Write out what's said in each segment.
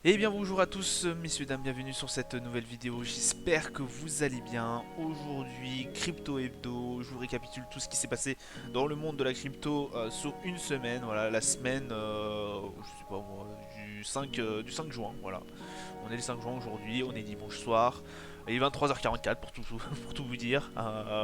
Eh bien bonjour à tous messieurs dames, bienvenue sur cette nouvelle vidéo, j'espère que vous allez bien. Aujourd'hui, Crypto Hebdo, je vous récapitule tout ce qui s'est passé dans le monde de la crypto sur une semaine, voilà, la semaine, je sais pas moi, du 5 juin, voilà. On est le 5 juin aujourd'hui, on est dimanche soir, il est 23h44 pour tout vous dire.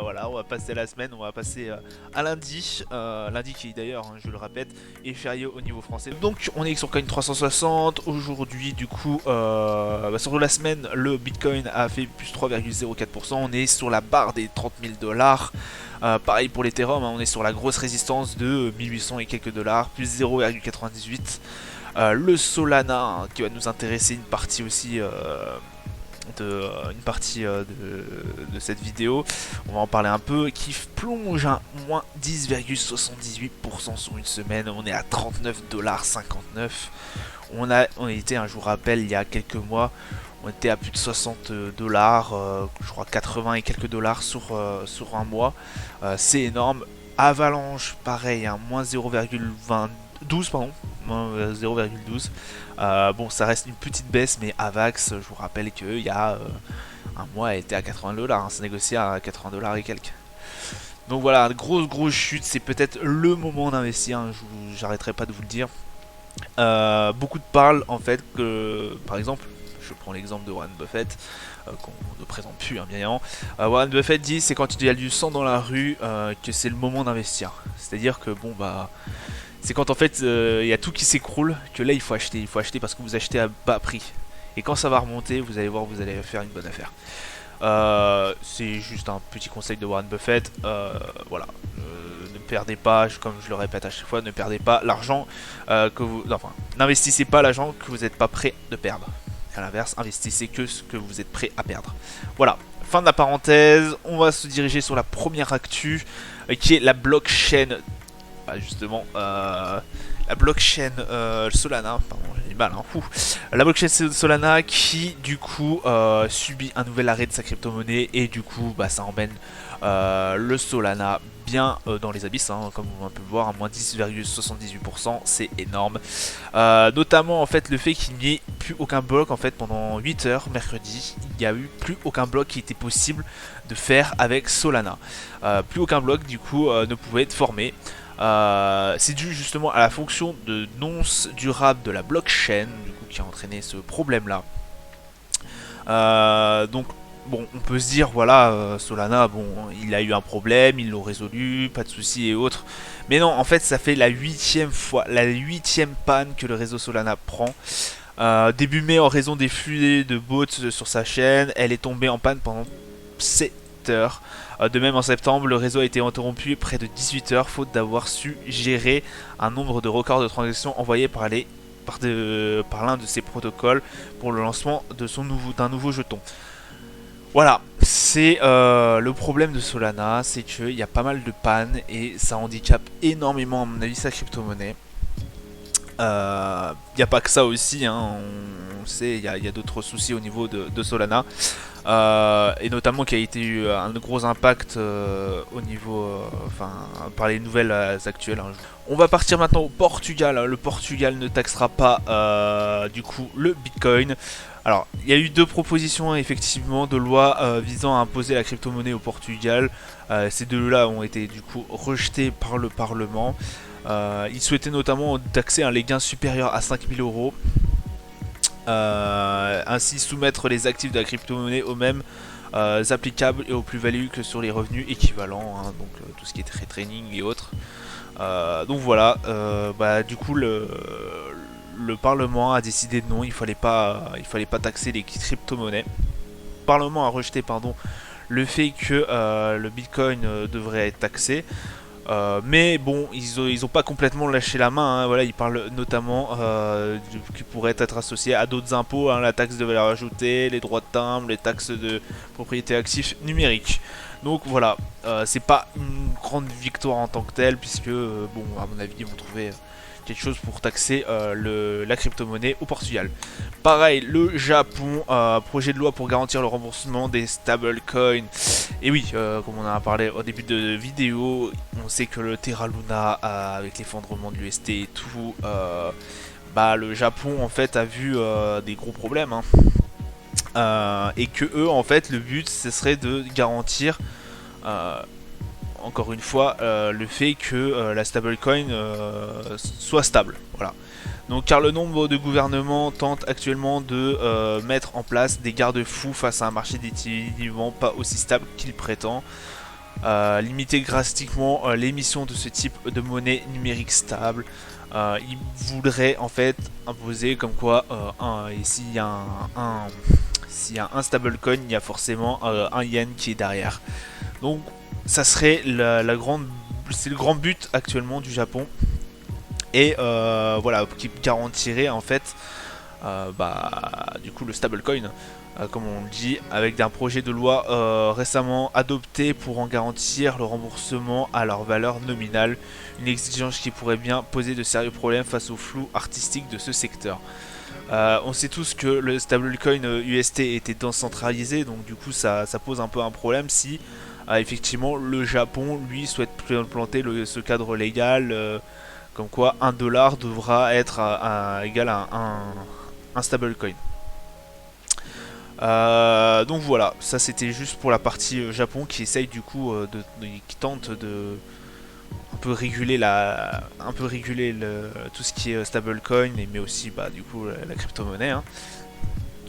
Voilà, on va passer la semaine, on va passer à lundi, lundi qui d'ailleurs, hein, je le répète, est férié au niveau français. Donc on est sur Coin 360, aujourd'hui du coup, sur la semaine, le Bitcoin a fait plus 3,04%, on est sur la barre des 30 000 dollars. Pareil pour l'Ethereum, hein, on est sur la grosse résistance de 1800 et quelques dollars, plus 0,98. Le Solana qui va nous intéresser une partie aussi de cette vidéo, on va en parler un peu, qui plonge à moins 10,78% sur une semaine, on est à 39,59$. On était, je vous rappelle, il y a quelques mois, on était à plus de 60$, je crois 80 et quelques dollars sur un mois, c'est énorme. Avalanche, pareil, hein, moins 0,12, pardon, moins 0,12. Bon, ça reste une petite baisse, mais Avax, je vous rappelle qu'il y a un mois, elle était à 80$, hein, ça négociait à 80$ et quelques. Donc voilà, grosse chute, c'est peut-être le moment d'investir, hein, j'arrêterai pas de vous le dire. Beaucoup de parlent en fait que, par exemple, je prends l'exemple de Warren Buffett, qu'on ne présente plus, hein, bien évidemment. Warren Buffett dit c'est quand il y a du sang dans la rue que c'est le moment d'investir. C'est-à-dire que bon bah c'est quand en fait il y a tout qui s'écroule que là il faut acheter. Il faut acheter parce que vous achetez à bas prix. Et quand ça va remonter, vous allez voir, vous allez faire une bonne affaire. C'est juste un petit conseil de Warren Buffett. Voilà. Ne perdez pas, comme je le répète à chaque fois, ne perdez pas l'argent que vous. Enfin, n'investissez pas l'argent que vous n'êtes pas prêt de perdre. À l'inverse, investissez que ce que vous êtes prêt à perdre. Voilà. Fin de la parenthèse. On va se diriger sur la première actu qui est la blockchain. Justement, la blockchain Solana, pardon, j'ai du mal, hein, la blockchain Solana qui du coup subit un nouvel arrêt de sa crypto-monnaie et du coup bah, ça emmène le Solana bien dans les abysses, hein, comme on peut le voir, à moins 10,78%, c'est énorme. Notamment en fait le fait qu'il n'y ait plus aucun bloc en fait pendant 8 heures mercredi, il n'y a eu plus aucun bloc qui était possible de faire avec Solana. Plus aucun bloc du coup ne pouvait être formé. C'est dû justement à la fonction de nonce durable de la blockchain, du coup, qui a entraîné ce problème-là. Donc, bon, on peut se dire, voilà, Solana, bon, il a eu un problème, ils l'ont résolu, pas de soucis et autres. Mais non, en fait, ça fait la huitième fois, la huitième panne que le réseau Solana prend. Début mai, en raison des flux de bots sur sa chaîne, elle est tombée en panne pendant 7 heures. De même en septembre, le réseau a été interrompu près de 18 heures faute d'avoir su gérer un nombre de records de transactions envoyés par l'un de ses protocoles pour le lancement d'un nouveau jeton. Voilà, c'est le problème de Solana, c'est qu'il y a pas mal de pannes et ça handicape énormément à mon avis sa crypto-monnaie. Il n'y a pas que ça aussi, hein, on sait, il y a d'autres soucis au niveau de Solana. Et notamment qui a été eu un gros impact au niveau, enfin, par les nouvelles actuelles, hein. On va partir maintenant au Portugal. Le Portugal ne taxera pas du coup le Bitcoin. Alors, il y a eu deux propositions effectivement de loi visant à imposer la crypto-monnaie au Portugal. Ces deux-là ont été du coup rejetés par le Parlement. Ils souhaitaient notamment taxer les gains supérieurs à 5000 euros. Ainsi soumettre les actifs de la crypto-monnaie aux mêmes applicables et aux plus-values que sur les revenus équivalents, hein, donc tout ce qui est trading et autres. Donc voilà, bah, du coup le Parlement a décidé de non, il fallait pas taxer les crypto-monnaies. Le Parlement a rejeté le fait que le Bitcoin devrait être taxé. Mais bon, ils ont pas complètement lâché la main, hein. Voilà, ils parlent notamment qui pourrait être associé à d'autres impôts, hein, la taxe de valeur ajoutée, les droits de timbre, les taxes de propriété active numérique. Donc voilà, c'est pas une grande victoire en tant que telle, puisque bon, à mon avis, ils vont trouver quelque chose pour taxer la crypto-monnaie au Portugal. Pareil, le Japon, projet de loi pour garantir le remboursement des stablecoins. Et oui, comme on en a parlé au début de vidéo, on sait que le Terra Luna, avec l'effondrement de l'UST et tout, bah le Japon en fait a vu des gros problèmes, hein. Et que eux en fait le but ce serait de garantir euh, encore une fois le fait que la stablecoin soit stable. Voilà. Donc car le nombre de gouvernements tente actuellement de mettre en place des garde-fous face à un marché définitivement pas aussi stable qu'il prétend. Limiter drastiquement l'émission de ce type de monnaie numérique stable. Il voudrait en fait imposer comme quoi s'il y a s'il y a un stablecoin, il y a forcément un yen qui est derrière. Donc ça serait c'est le grand but actuellement du Japon et voilà qui garantirait en fait du coup le stablecoin comme on le dit avec un projet de loi récemment adopté pour en garantir le remboursement à leur valeur nominale, une exigence qui pourrait bien poser de sérieux problèmes face au flou artistique de ce secteur. On sait tous que le stablecoin UST était décentralisé, donc du coup ça pose un peu un problème si effectivement le Japon lui souhaite planter ce cadre légal comme quoi 1$ devra être égal à un stablecoin. Donc voilà, ça c'était juste pour la partie Japon qui essaye du coup qui tente de un peu réguler tout ce qui est stablecoin mais aussi du coup la crypto-monnaie, hein.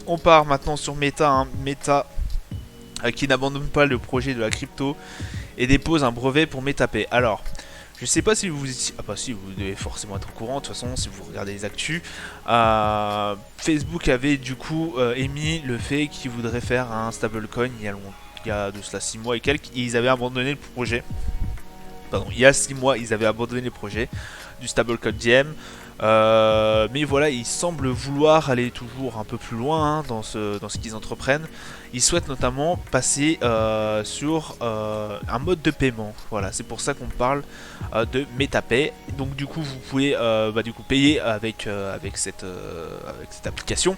On part maintenant sur Meta, hein. Meta qui n'abandonne pas le projet de la crypto et dépose un brevet pour MetaPay. Alors, je sais pas si vous étiez... Ah bah si, vous devez forcément être au courant, de toute façon, si vous regardez les actus. Facebook avait du coup émis le fait qu'ils voudraient faire un stablecoin il y a de cela 6 mois et quelques, et ils avaient abandonné le projet. Pardon, il y a 6 mois, ils avaient abandonné le projet du stablecoin Diem. Mais voilà, ils semblent vouloir aller toujours un peu plus loin, hein, dans ce qu'ils entreprennent. Ils souhaitent notamment passer sur un mode de paiement. Voilà, c'est pour ça qu'on parle de MetaPay. Donc du coup, vous pouvez payer avec cette application.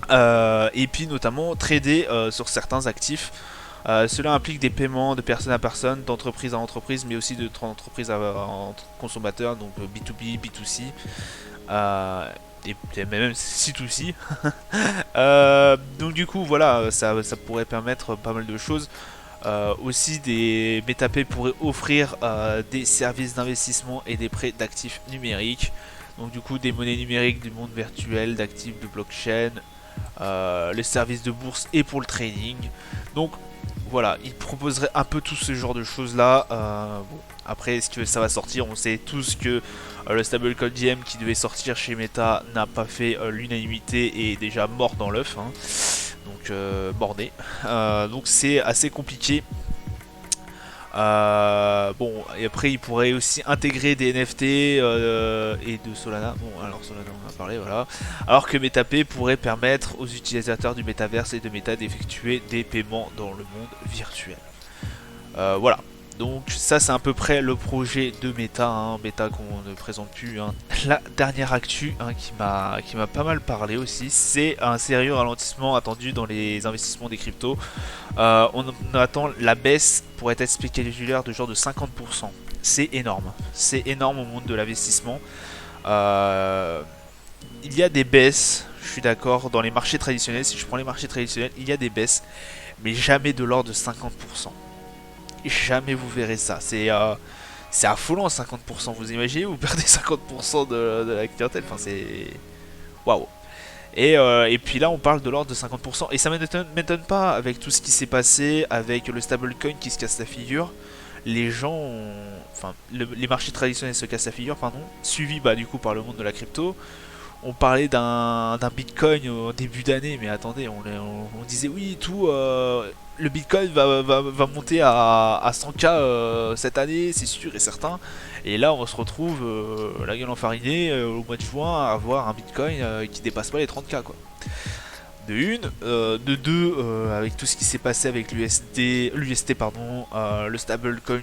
Et puis notamment trader sur certains actifs. Cela implique des paiements de personne à personne, d'entreprise à entreprise, mais aussi d'entreprise à consommateur, donc B2B, B2C, et même C2C. Donc du coup, voilà, ça pourrait permettre pas mal de choses. Aussi, des MetaPay pourraient offrir des services d'investissement et des prêts d'actifs numériques. Donc du coup, des monnaies numériques du monde virtuel, d'actifs de blockchain, les services de bourse et pour le trading. Donc voilà, il proposerait un peu tout ce genre de choses là. Bon, après, est-ce que ça va sortir? On sait tous que le stablecoin Diem qui devait sortir chez Meta n'a pas fait l'unanimité et est déjà mort dans l'œuf, hein. Donc borné. Donc c'est assez compliqué. Bon, et après il pourrait aussi intégrer des NFT et de Solana. Bon, alors Solana on en a parlé, voilà. Alors que MetaPay pourrait permettre aux utilisateurs du métaverse et de Meta d'effectuer des paiements dans le monde virtuel. Voilà. Donc ça c'est à peu près le projet de Meta, hein, Meta qu'on ne présente plus, hein. La dernière actu, hein, qui m'a pas mal parlé aussi, c'est un sérieux ralentissement attendu dans les investissements des cryptos. On attend la baisse pourrait être spectaculaire de genre de 50%. C'est énorme. C'est énorme au monde de l'investissement. Il y a des baisses, je suis d'accord, dans les marchés traditionnels. Si je prends les marchés traditionnels, il y a des baisses, mais jamais de l'ordre de 50%. Jamais vous verrez ça. C'est affolant 50%. Vous imaginez, vous perdez 50% de la clientèle. Enfin, c'est... Waouh. Et puis là, on parle de l'ordre de 50%. Et ça m'étonne pas avec tout ce qui s'est passé, avec le stablecoin qui se casse la figure. Les gens, enfin, les marchés traditionnels se cassent la figure, pardon. Suivi du coup par le monde de la crypto. On parlait d'un bitcoin au début d'année, mais attendez, on disait oui, tout, le bitcoin va monter à 100K cette année, c'est sûr et certain. Et là, on se retrouve la gueule enfarinée au mois de juin à avoir un bitcoin qui dépasse pas les 30K, quoi. De une, de deux, avec tout ce qui s'est passé avec l'UST pardon, le stablecoin,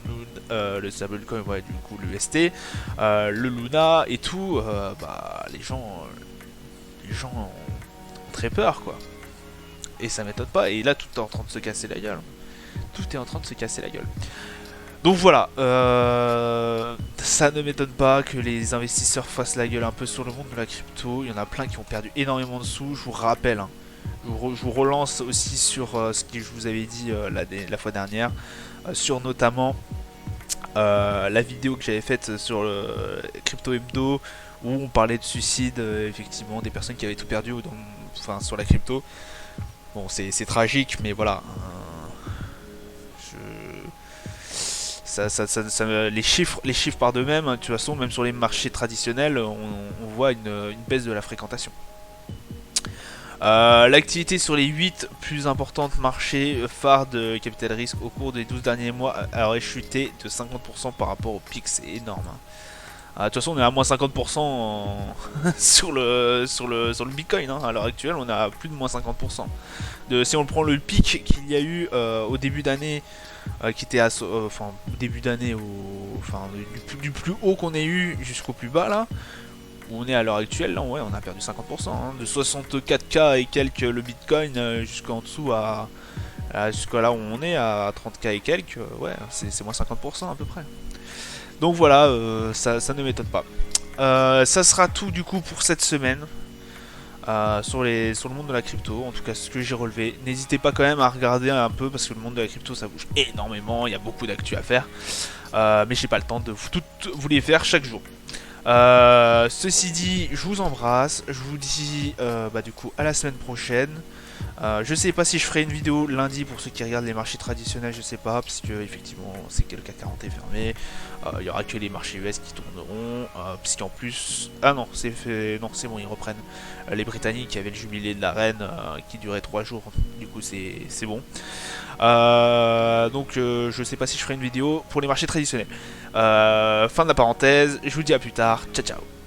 ouais, du coup l'UST, le Luna et tout, les gens ont très peur, quoi. Et ça m'étonne pas. Et là, tout est en train de se casser la gueule. Tout est en train de se casser la gueule. Donc voilà, ça ne m'étonne pas que les investisseurs fassent la gueule un peu sur le monde de la crypto. Il y en a plein qui ont perdu énormément de sous. Je vous rappelle, hein, je vous relance aussi sur ce que je vous avais dit la fois dernière, sur notamment la vidéo que j'avais faite sur le Crypto Hebdo, où on parlait de suicide, effectivement, des personnes qui avaient tout perdu enfin, sur la crypto. Bon, c'est tragique, mais voilà. Les chiffres par d'eux-mêmes, hein, de toute façon, même sur les marchés traditionnels, on voit une baisse de la fréquentation. L'activité sur les 8 plus importantes marchés phares de capital risque au cours des 12 derniers mois aurait chuté de 50% par rapport au pic, c'est énorme. Hein. De toute façon, on est à moins 50% sur le Bitcoin. Hein. À l'heure actuelle, on est à plus de moins 50%. Si on prend le pic qu'il y a eu au début d'année, qui était enfin, début d'année, enfin, du plus haut qu'on ait eu jusqu'au plus bas, là, où on est à l'heure actuelle, là, ouais, on a perdu 50%. Hein. De 64K et quelques le Bitcoin jusqu'en dessous jusqu'à là où on est, à 30K et quelques, ouais, c'est moins 50% à peu près. Donc voilà, ça ne m'étonne pas. Ça sera tout du coup pour cette semaine sur le monde de la crypto, en tout cas ce que j'ai relevé. N'hésitez pas quand même à regarder un peu parce que le monde de la crypto ça bouge énormément, il y a beaucoup d'actu à faire. Mais j'ai pas le temps de vous les faire chaque jour. Ceci dit, je vous embrasse, je vous dis du coup à la semaine prochaine. Je sais pas si je ferai une vidéo lundi pour ceux qui regardent les marchés traditionnels, je sais pas, parce que effectivement c'est que le CAC 40 est fermé. Il y aura que les marchés US qui tourneront, puisqu'en plus, ah non c'est bon, ils reprennent. Les Britanniques qui avaient le jubilé de la reine qui durait 3 jours, du coup c'est bon. Donc je sais pas si je ferai une vidéo pour les marchés traditionnels. Fin de la parenthèse, je vous dis à plus tard, ciao ciao.